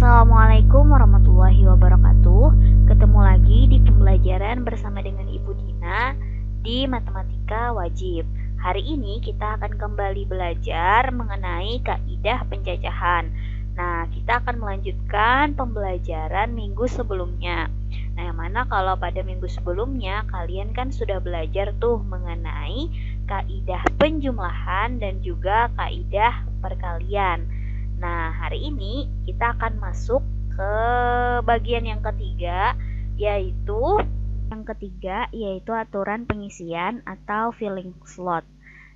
Assalamualaikum warahmatullahi wabarakatuh. Ketemu lagi di pembelajaran bersama dengan Ibu Dina di Matematika Wajib. Hari ini kita akan kembali belajar mengenai kaidah pencacahan. Nah, kita akan melanjutkan pembelajaran minggu sebelumnya. Nah, yang mana kalau pada minggu sebelumnya kalian kan sudah belajar tuh mengenai kaidah penjumlahan dan juga kaidah perkalian. Nah, hari ini kita akan masuk ke bagian yang ketiga, yaitu aturan pengisian atau filling slot.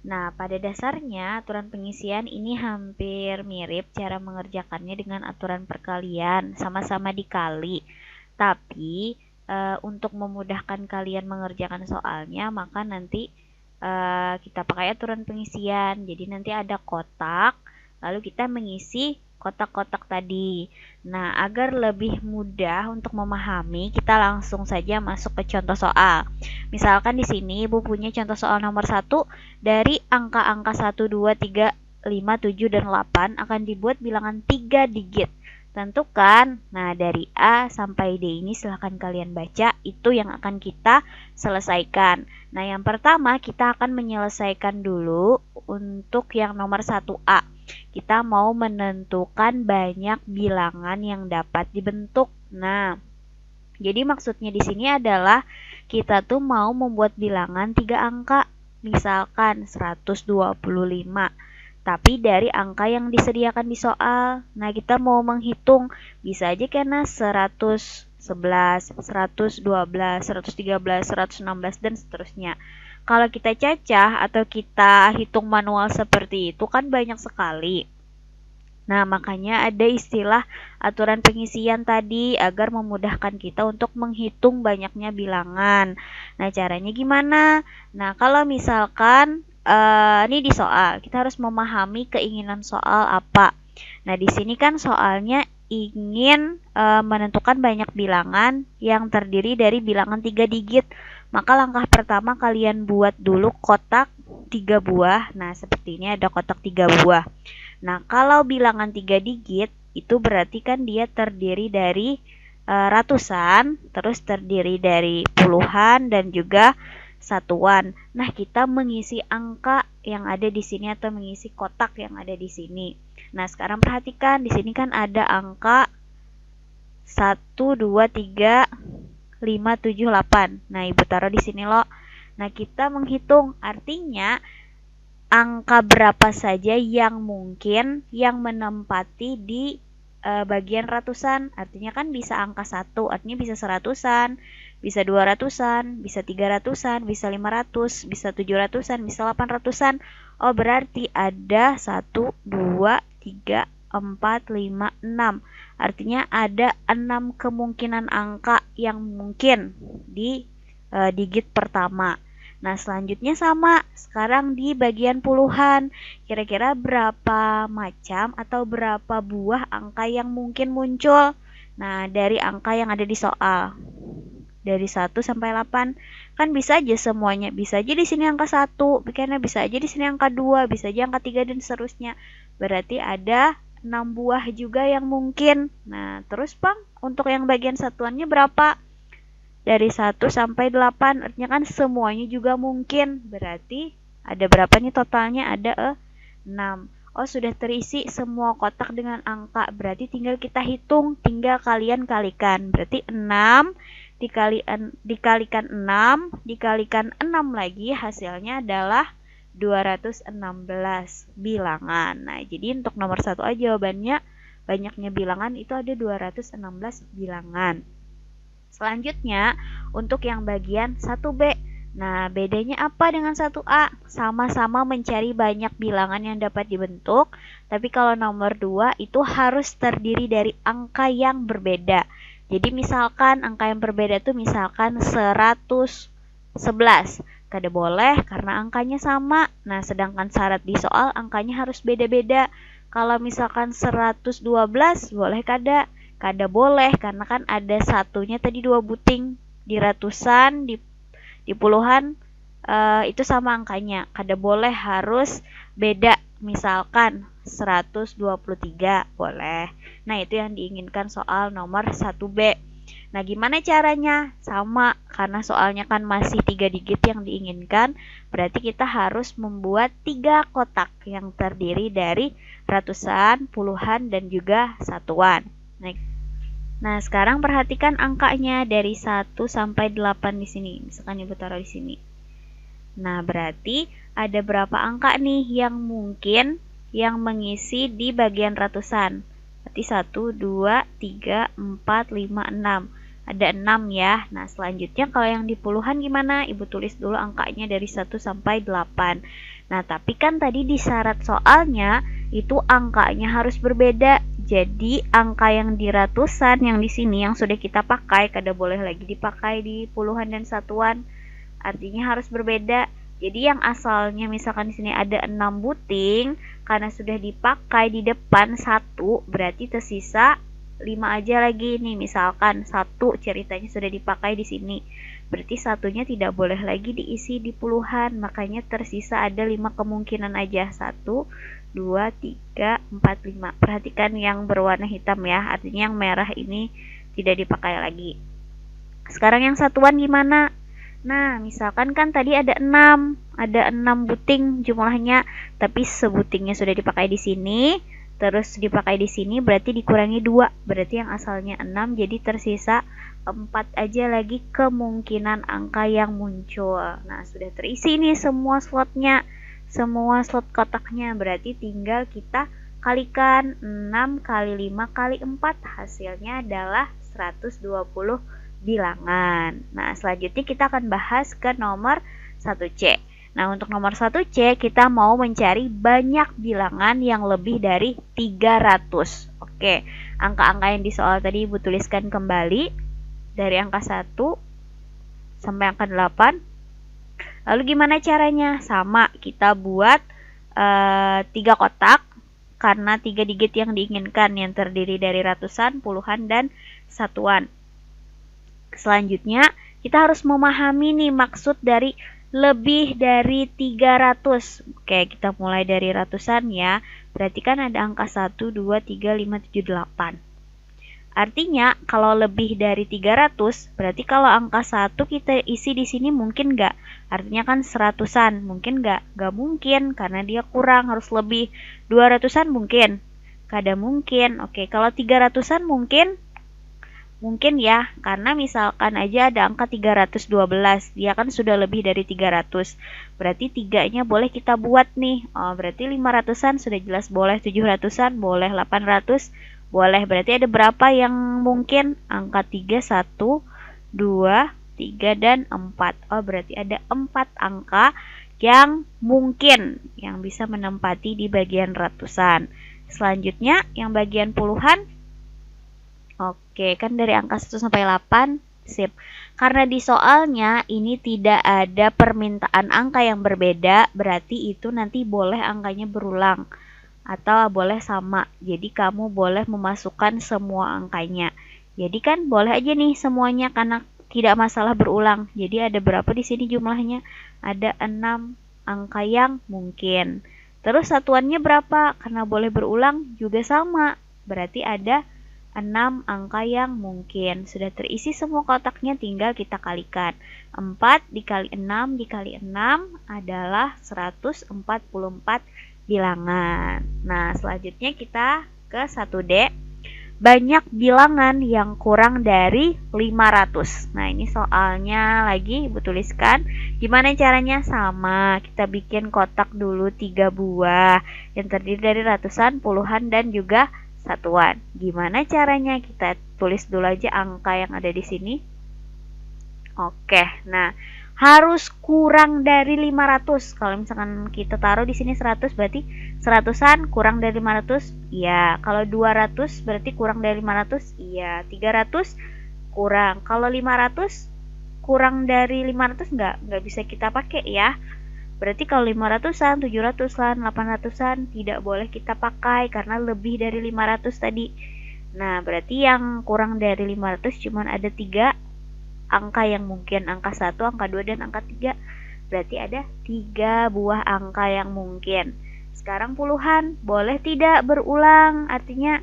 Nah, pada dasarnya aturan pengisian ini hampir mirip cara mengerjakannya dengan aturan perkalian, sama-sama dikali. Tapi untuk memudahkan kalian mengerjakan soalnya, maka nanti kita pakai aturan pengisian. Jadi nanti ada kotak, lalu kita mengisi kotak-kotak tadi. Nah, agar lebih mudah untuk memahami, kita langsung saja masuk ke contoh soal. Misalkan di sini Ibu punya contoh soal nomor 1, dari angka-angka 1, 2, 3, 5, 7, dan 8 akan dibuat bilangan 3 digit. Tentukan. Nah, dari A sampai D ini silahkan kalian baca, itu yang akan kita selesaikan. Nah, yang pertama kita akan menyelesaikan dulu untuk yang nomor 1A. Kita mau menentukan banyak bilangan yang dapat dibentuk. Nah, jadi maksudnya di sini adalah kita tuh mau membuat bilangan 3 angka. Misalkan 125. Tapi dari angka yang disediakan di soal. Nah, kita mau menghitung. Bisa aja karena 111, 112, 113, 116, dan seterusnya. Kalau kita cacah atau kita hitung manual seperti itu kan banyak sekali. Nah, makanya ada istilah aturan pengisian tadi agar memudahkan kita untuk menghitung banyaknya bilangan. Nah, caranya gimana? Nah, kalau misalkan ini di soal, kita harus memahami keinginan soal apa. Nah, di sini kan soalnya ingin menentukan banyak bilangan yang terdiri dari bilangan 3 digit. Maka langkah pertama kalian buat dulu kotak 3 buah. Nah, seperti ini ada kotak 3 buah. Nah, kalau bilangan 3 digit, itu berarti kan dia terdiri dari ratusan, terus terdiri dari puluhan, dan juga satuan. Nah, kita mengisi angka yang ada di sini atau mengisi kotak yang ada di sini. Nah, sekarang perhatikan, di sini kan ada angka 1, 2, 3, 5, 7, 8. Nah, Ibu taruh di sini loh. Nah, kita menghitung, artinya angka berapa saja yang mungkin yang menempati di bagian ratusan. Artinya kan bisa angka 1, artinya bisa 100-an, bisa 200-an, bisa 300-an, bisa 500, bisa 700-an, bisa 800-an. Oh, berarti ada 1, 2, 3, 4, 5, 6. Artinya ada 6 kemungkinan angka yang mungkin di digit pertama. Nah, selanjutnya sama. Sekarang di bagian puluhan. Kira-kira berapa macam atau berapa buah angka yang mungkin muncul? Nah, dari angka yang ada di soal. Dari 1 sampai 8. Kan bisa aja semuanya. Bisa aja di sini angka 1. Karena bisa aja di sini angka 2. Bisa aja angka 3 dan seterusnya. Berarti ada 6 buah juga yang mungkin. Nah, terus Bang, untuk yang bagian satuannya berapa? Dari 1 sampai 8, artinya kan semuanya juga mungkin. Berarti ada berapa nih totalnya? Ada 6. Oh, sudah terisi semua kotak dengan angka. Berarti tinggal kita hitung, tinggal kalian kalikan. Berarti 6 dikalikan 6 dikalikan 6 lagi, hasilnya adalah 216 bilangan. Nah, jadi untuk nomor 1A jawabannya banyaknya bilangan itu ada 216 bilangan. Selanjutnya, untuk yang bagian 1B. Nah, bedanya apa dengan 1A? Sama-sama mencari banyak bilangan yang dapat dibentuk, tapi kalau nomor 2 itu harus terdiri dari angka yang berbeda. Jadi misalkan angka yang berbeda itu misalkan 111. Kada boleh karena angkanya sama. Nah, sedangkan syarat di soal angkanya harus beda-beda. Kalau misalkan 112 boleh kada? Kada boleh karena kan ada satunya tadi 2 buting. Di ratusan, di puluhan itu sama angkanya. Kada boleh, harus beda Misalkan 123 boleh. Nah, itu yang diinginkan soal nomor 1B. Nah, gimana caranya? Sama, karena soalnya kan masih 3 digit yang diinginkan, berarti kita harus membuat 3 kotak yang terdiri dari ratusan, puluhan, dan juga satuan. Nah, sekarang perhatikan angkanya dari 1 sampai 8 di sini. Misalkan Ibu taruh di sini. Nah, berarti ada berapa angka nih yang mungkin yang mengisi di bagian ratusan? Berarti 1, 2, 3, 4, 5, 6. Ada 6 ya. Nah, selanjutnya kalau yang di puluhan gimana? Ibu tulis dulu angkanya dari 1 sampai 8. Nah, tapi kan tadi di syarat soalnya itu angkanya harus berbeda. Jadi, angka yang di ratusan yang di sini yang sudah kita pakai, kada boleh lagi dipakai di puluhan dan satuan. Artinya harus berbeda. Jadi yang asalnya misalkan di sini ada 6 buting, karena sudah dipakai di depan 1, berarti tersisa 5 aja lagi nih. Misalkan 1 ceritanya sudah dipakai di sini. Berarti satunya tidak boleh lagi diisi di puluhan, makanya tersisa ada 5 kemungkinan aja. 1, 2, 3, 4, 5. Perhatikan yang berwarna hitam ya, artinya yang merah ini tidak dipakai lagi. Sekarang yang satuan gimana? Nah, misalkan kan tadi ada 6 buting jumlahnya, tapi sebutingnya sudah dipakai di sini, terus dipakai di sini berarti dikurangi 2, berarti yang asalnya 6 jadi tersisa 4 aja lagi kemungkinan angka yang muncul. Nah, sudah terisi nih semua slotnya, semua slot kotaknya, berarti tinggal kita kalikan 6 kali 5 kali 4, hasilnya adalah 120 bilangan. Nah, selanjutnya kita akan bahas ke nomor 1C. Nah, untuk nomor 1C kita mau mencari banyak bilangan yang lebih dari 300. Oke, angka-angka yang di soal tadi Ibu tuliskan kembali dari angka 1 sampai angka 8. Lalu gimana caranya? Sama, kita buat 3 kotak karena 3 digit yang diinginkan yang terdiri dari ratusan, puluhan, dan satuan. Selanjutnya, kita harus memahami nih maksud dari lebih dari 300. Oke, kita mulai dari ratusan ya. Berarti kan ada angka 1, 2, 3, 5, 7, 8. Artinya, kalau lebih dari 300, berarti kalau angka 1 kita isi di sini mungkin nggak? Artinya kan seratusan, mungkin nggak? Nggak mungkin, karena dia kurang, harus lebih. 200-an mungkin? Kada mungkin. Oke, kalau 300-an mungkin? Mungkin ya, karena misalkan aja ada angka 312, dia kan sudah lebih dari 300. Berarti 3-nya boleh kita buat nih. Oh, berarti 500-an sudah jelas boleh, 700-an boleh, 800 boleh. Berarti ada berapa yang mungkin? Angka 3, 1, 2, 3, dan 4. Oh, berarti ada 4 angka yang mungkin yang bisa menempati di bagian ratusan. Selanjutnya, yang bagian puluhan. Oke, kan dari angka 1 sampai 8, sip. Karena di soalnya ini tidak ada permintaan angka yang berbeda, berarti itu nanti boleh angkanya berulang atau boleh sama. Jadi kamu boleh memasukkan semua angkanya. Jadi kan boleh aja nih semuanya karena tidak masalah berulang. Jadi ada berapa di sini jumlahnya? Ada 6 angka yang mungkin. Terus satuannya berapa? Karena boleh berulang juga sama. Berarti ada 6 angka yang mungkin. Sudah terisi semua kotaknya, tinggal kita kalikan. 4 dikali 6 dikali 6 adalah 144 bilangan. Nah, selanjutnya kita ke 1D. Banyak bilangan yang kurang dari 500. Nah, ini soalnya lagi Ibu tuliskan. Gimana caranya? Sama, kita bikin kotak dulu 3 buah yang terdiri dari ratusan, puluhan, dan juga satuan. Gimana caranya? Kita tulis dulu aja angka yang ada di sini. Oke, nah harus kurang dari 500. Kalau misalkan kita taruh di sini 100, berarti seratusan kurang dari 500. Iya. Kalau 200 berarti kurang dari 500. Iya. 300 kurang. Kalau 500 kurang dari 500 nggak bisa kita pakai ya. Berarti kalau 500-an, 700-an, 800-an tidak boleh kita pakai karena lebih dari 500 tadi. Nah, berarti yang kurang dari 500 cuma ada 3 angka yang mungkin. Angka 1, angka 2, dan angka 3. Berarti ada 3 buah angka yang mungkin. Sekarang puluhan, boleh tidak berulang? Artinya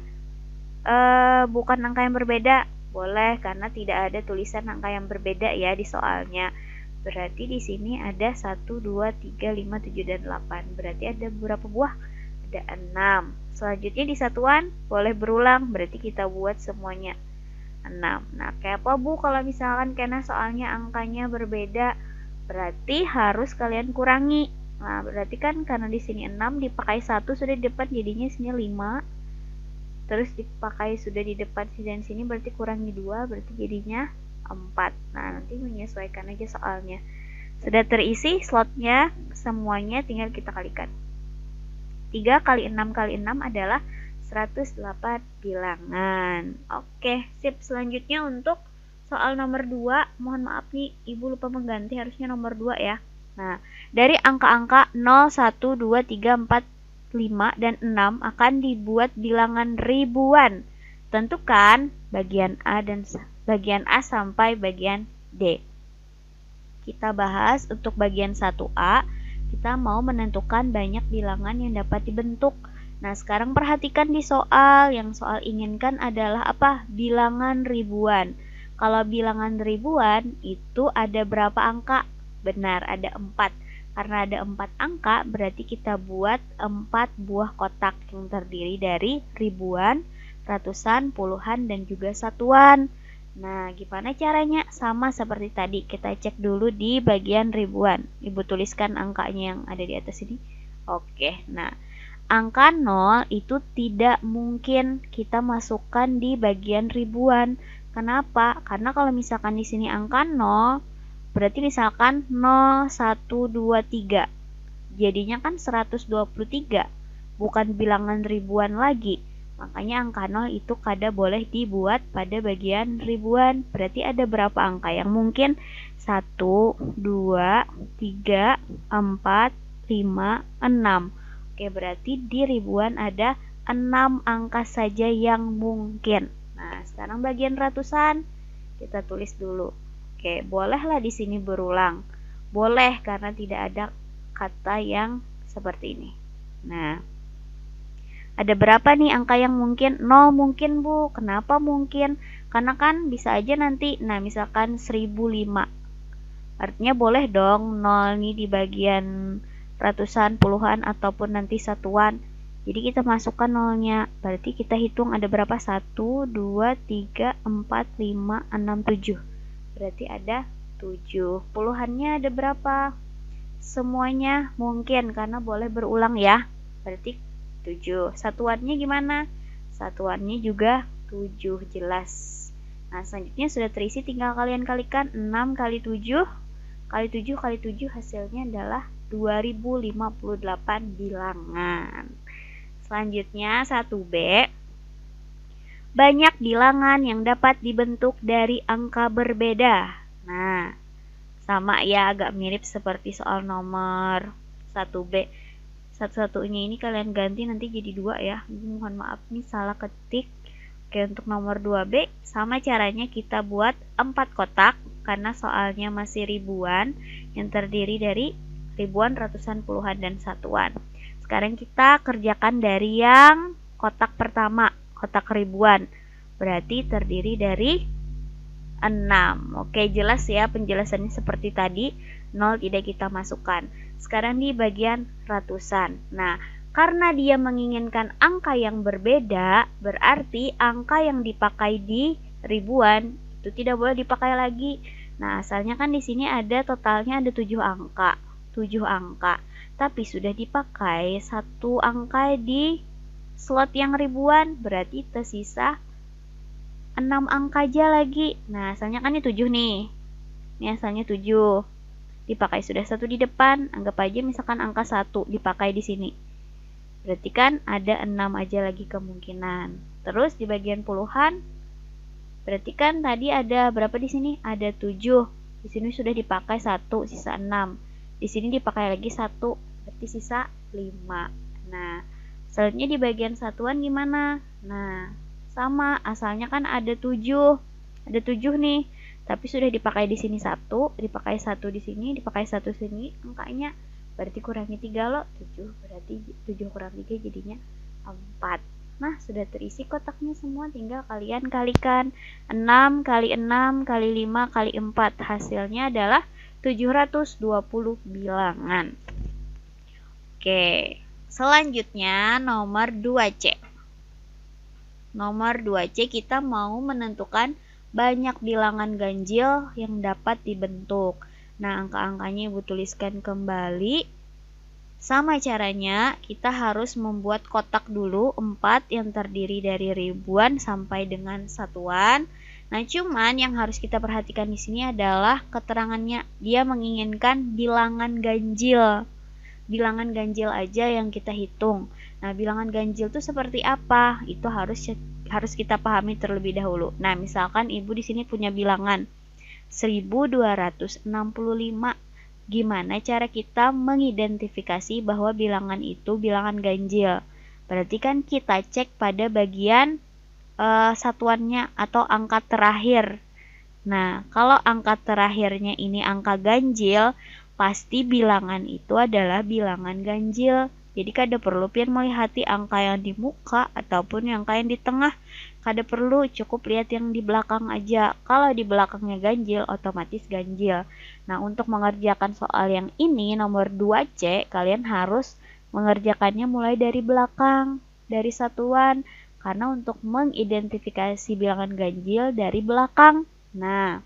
bukan angka yang berbeda. Boleh, karena tidak ada tulisan angka yang berbeda ya di soalnya. Berarti di sini ada 1, 2, 3, 5, 7, dan 8. Berarti ada berapa buah? Ada 6. Selanjutnya di satuan boleh berulang, berarti kita buat semuanya 6. Nah, kayak apa Bu kalau misalkan karena soalnya angkanya berbeda? Berarti harus kalian kurangi. Nah, berarti kan karena di sini 6 dipakai 1 sudah di depan, jadinya sini 5. Terus dipakai sudah di depan sini dan sini, berarti kurangi 2, berarti jadinya 4. Nah, nanti menyesuaikan aja soalnya. Sudah terisi slotnya semuanya, tinggal kita kalikan. 3 kali 6 kali 6 adalah 108 bilangan. Oke, sip. Selanjutnya untuk soal nomor 2, mohon maaf nih, Ibu lupa mengganti, harusnya nomor 2 ya. Nah, dari angka-angka 0, 1, 2, 3, 4, 5, dan 6 akan dibuat bilangan ribuan. Tentukan bagian A sampai bagian D. Kita bahas untuk bagian 1A, kita mau menentukan banyak bilangan yang dapat dibentuk. Nah, sekarang perhatikan di soal, yang soal inginkan adalah apa? Bilangan ribuan. Kalau bilangan ribuan itu ada berapa angka? Benar, ada 4. Karena ada 4 angka, berarti kita buat 4 buah kotak yang terdiri dari ribuan, ratusan, puluhan, dan juga satuan. Nah, gimana caranya? Sama seperti tadi, kita cek dulu di bagian ribuan. Ibu tuliskan angkanya yang ada di atas ini. Oke, nah, angka 0 itu tidak mungkin kita masukkan di bagian ribuan. Kenapa? Karena kalau misalkan di sini angka 0, berarti misalkan 0, 1, 2, 3. Jadinya kan 123, bukan bilangan ribuan lagi. Makanya angka 0 itu kada boleh dibuat pada bagian ribuan. Berarti ada berapa angka yang mungkin? 1, 2, 3, 4, 5, 6. Oke, berarti di ribuan ada 6 angka saja yang mungkin. Nah, sekarang bagian ratusan kita tulis dulu. Oke, bolehlah di sini berulang. Boleh karena tidak ada kata yang seperti ini. Nah, ada berapa nih angka yang mungkin? 0 mungkin Bu. Kenapa mungkin? Karena kan bisa aja nanti, nah misalkan 1005. Artinya boleh dong 0 nih di bagian ratusan, puluhan, ataupun nanti satuan. Jadi kita masukkan 0-nya. Berarti kita hitung ada berapa? 1, 2, 3, 4, 5, 6, 7. Berarti ada 7. Puluhannya ada berapa? Semuanya mungkin karena boleh berulang ya. Berarti 7. Satuannya gimana? Satuannya juga 7, jelas. Nah, selanjutnya sudah terisi, tinggal kalian kalikan. 6 kali 7 kali 7 kali 7 hasilnya adalah 2058 bilangan. Selanjutnya 1B. Banyak bilangan yang dapat dibentuk dari angka berbeda. Nah, sama ya, agak mirip seperti soal nomor 1B. Satu-satunya ini kalian ganti nanti jadi 2 ya. Mohon maaf nih salah ketik. Oke, untuk nomor 2B sama caranya, kita buat 4 kotak karena soalnya masih ribuan yang terdiri dari ribuan, ratusan, puluhan, dan satuan. Sekarang kita kerjakan dari yang kotak pertama, kotak ribuan. Berarti terdiri dari 6. Oke, jelas ya penjelasannya seperti tadi. 0 tidak kita masukkan. Sekarang di bagian ratusan. Nah, karena dia menginginkan angka yang berbeda, berarti angka yang dipakai di ribuan itu tidak boleh dipakai lagi. Nah, asalnya kan di sini ada totalnya ada 7 angka. 7 angka. Tapi sudah dipakai 1 angka di slot yang ribuan, berarti tersisa 6 angka aja lagi. Nah, asalnya kan ini 7 nih. Ini asalnya 7. Dipakai sudah 1 di depan, anggap aja misalkan angka 1 dipakai di sini. Berarti kan ada 6 aja lagi kemungkinan. Terus di bagian puluhan, berarti kan tadi ada berapa di sini? Ada 7. Di sini sudah dipakai 1, sisa 6. Di sini dipakai lagi 1, berarti sisa 5. Nah, selanjutnya di bagian satuan gimana? Nah, sama, asalnya kan ada 7. Ada 7 nih. Tapi sudah dipakai di sini 1, dipakai 1 di sini, dipakai 1 sini, angkanya berarti kurangi 3 loh, 7, berarti 7 kurang 3 jadinya 4. Nah, sudah terisi kotaknya semua, tinggal kalian kalikan. 6 kali 6 kali 5 kali 4, hasilnya adalah 720 bilangan. Oke, selanjutnya nomor 2C. Nomor 2C kita mau menentukan banyak bilangan ganjil yang dapat dibentuk. Nah, angka-angkanya Ibu tuliskan kembali. Sama caranya, kita harus membuat kotak dulu 4 yang terdiri dari ribuan sampai dengan satuan. Nah, cuman yang harus kita perhatikan di sini adalah keterangannya. Dia menginginkan bilangan ganjil. Bilangan ganjil aja yang kita hitung. Nah, bilangan ganjil itu seperti apa? Itu harus kita pahami terlebih dahulu. Nah, misalkan Ibu di sini punya bilangan 1265. Gimana cara kita mengidentifikasi bahwa bilangan itu bilangan ganjil? Berarti kan kita cek pada bagian satuannya atau angka terakhir. Nah, kalau angka terakhirnya ini angka ganjil, pasti bilangan itu adalah bilangan ganjil. Jadi kada perlu pian melihati angka yang di muka ataupun yang angka yang di tengah. Kada perlu, cukup lihat yang di belakang aja. Kalau di belakangnya ganjil, otomatis ganjil. Nah, untuk mengerjakan soal yang ini, nomor 2C, kalian harus mengerjakannya mulai dari belakang, dari satuan. Karena untuk mengidentifikasi bilangan ganjil dari belakang. Nah,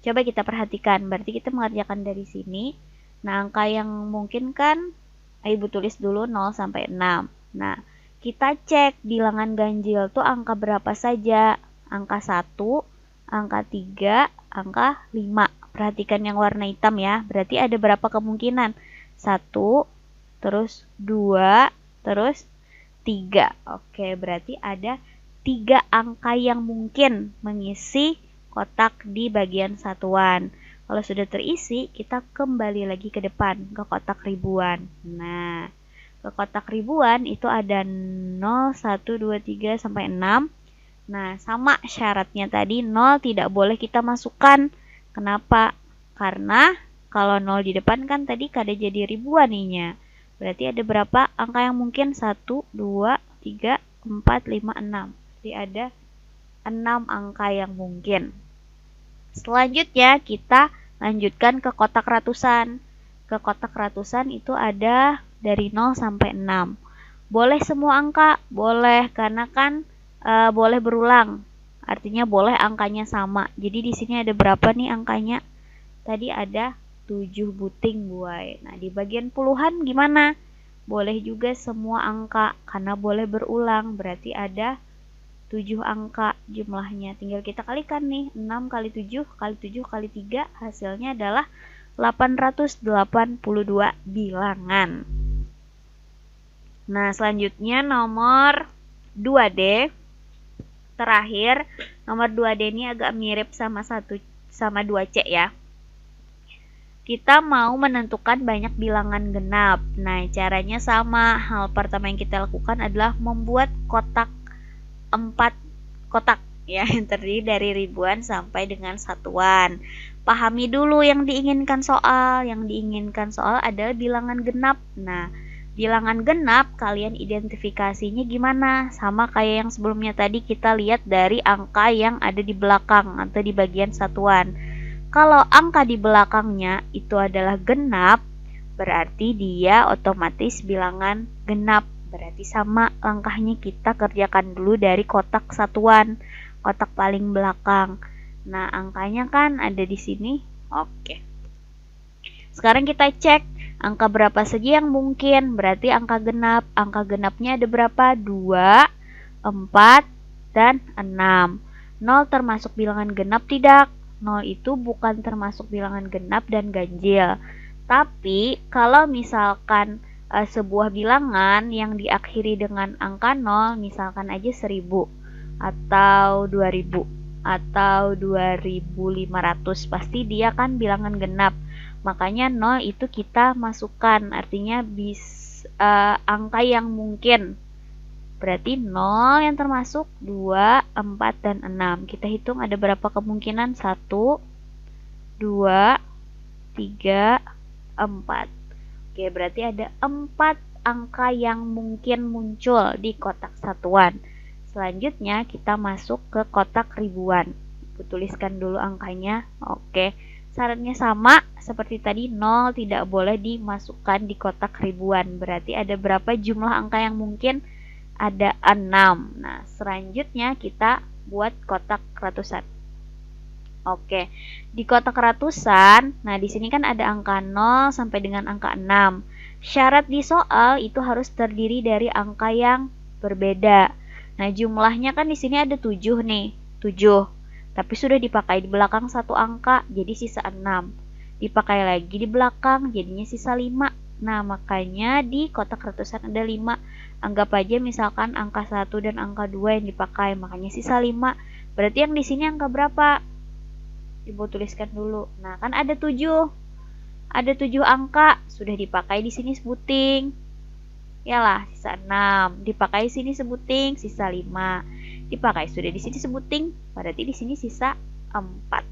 coba kita perhatikan. Berarti kita mengerjakan dari sini. Nah, angka yang mungkin kan Ibu tulis dulu 0 sampai 6. Nah, kita cek bilangan ganjil tuh angka berapa saja. Angka 1, angka 3, angka 5. Perhatikan yang warna hitam ya. Berarti ada berapa kemungkinan? 1, terus 2, terus 3. Oke, berarti ada 3 angka yang mungkin mengisi kotak di bagian satuan. Kalau sudah terisi, kita kembali lagi ke depan, ke kotak ribuan. Nah, ke kotak ribuan itu ada 0, 1, 2, 3, sampai 6. Nah, sama syaratnya tadi, 0 tidak boleh kita masukkan. Kenapa? Karena kalau 0 di depan kan tadi kada jadi ribuan ininya. Berarti ada berapa angka yang mungkin? 1, 2, 3, 4, 5, 6. Jadi ada 6 angka yang mungkin. Selanjutnya kita lanjutkan ke kotak ratusan. Ke kotak ratusan itu ada dari 0 sampai 6. Boleh semua angka? Boleh, karena kan boleh berulang. Artinya boleh angkanya sama. Jadi di sini ada berapa nih angkanya? Tadi ada 7 buting buai. Nah, di bagian puluhan gimana? Boleh juga semua angka, karena boleh berulang. Berarti ada 7 angka jumlahnya. Tinggal kita kalikan nih. 6 kali 7 kali 7 kali 3, hasilnya adalah 882 bilangan. Nah, selanjutnya nomor 2D. Terakhir, nomor 2D ini agak mirip sama 2C ya. Kita mau menentukan banyak bilangan genap. Nah, caranya sama. Hal pertama yang kita lakukan adalah membuat kotak 4 kotak ya, yang terdiri dari ribuan sampai dengan satuan. Pahami dulu yang diinginkan soal. Yang diinginkan soal adalah bilangan genap. Nah, bilangan genap kalian identifikasinya gimana? Sama kayak yang sebelumnya tadi, kita lihat dari angka yang ada di belakang atau di bagian satuan. Kalau angka di belakangnya itu adalah genap, berarti dia otomatis bilangan genap. Berarti sama langkahnya, kita kerjakan dulu dari kotak satuan, kotak paling belakang. Nah, angkanya kan ada di sini. Oke. Sekarang kita cek angka berapa saja yang mungkin. Berarti angka genap. Angka genapnya ada berapa? 2, 4, dan 6. 0 termasuk bilangan genap tidak? 0 itu bukan termasuk bilangan genap dan ganjil. Tapi kalau misalkan sebuah bilangan yang diakhiri dengan angka 0, misalkan aja 1000 atau 2000 atau 2500, pasti dia kan bilangan genap. Makanya 0 itu kita masukkan, artinya angka yang mungkin. Berarti 0 yang termasuk 2, 4, dan 6. Kita hitung ada berapa kemungkinan? 1, 2, 3, 4. Oke, berarti ada 4 angka yang mungkin muncul di kotak satuan. Selanjutnya kita masuk ke kotak ribuan. Aku tuliskan dulu angkanya. Oke, syaratnya sama seperti tadi, 0 tidak boleh dimasukkan di kotak ribuan. Berarti ada berapa jumlah angka yang mungkin? Ada 6. Nah, selanjutnya kita buat kotak ratusan. Oke, di kotak ratusan, nah di sini kan ada angka 0 sampai dengan angka 6. Syarat di soal itu harus terdiri dari angka yang berbeda. Nah, jumlahnya kan di sini ada 7 nih, 7. Tapi sudah dipakai di belakang satu angka, jadi sisa 6. Dipakai lagi di belakang, jadinya sisa 5. Nah, makanya di kotak ratusan ada 5. Anggap aja misalkan angka 1 dan angka 2 yang dipakai, makanya sisa 5. Berarti yang di sini angka berapa? Ibu tuliskan dulu. Nah, kan ada 7. Ada 7 angka, sudah dipakai di sini sebuting. Yalah, sisa 6. Dipakai di sini sebuting, sisa 5. Dipakai sudah di sini sebuting, berarti di sini sisa 4.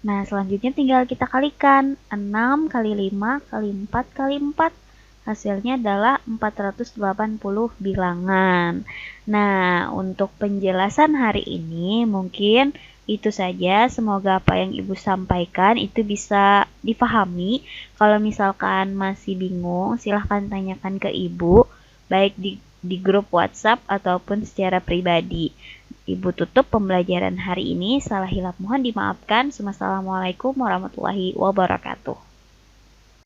Nah, selanjutnya tinggal kita kalikan. 6 kali 5 kali 4 kali 4. Hasilnya adalah 480 bilangan. Nah, untuk penjelasan hari ini mungkin itu saja. Semoga apa yang Ibu sampaikan itu bisa dipahami. Kalau misalkan masih bingung, silahkan tanyakan ke Ibu, baik di grup WhatsApp ataupun secara pribadi. Ibu tutup pembelajaran hari ini. Salah hilap mohon dimaafkan. Wassalamualaikum warahmatullahi wabarakatuh.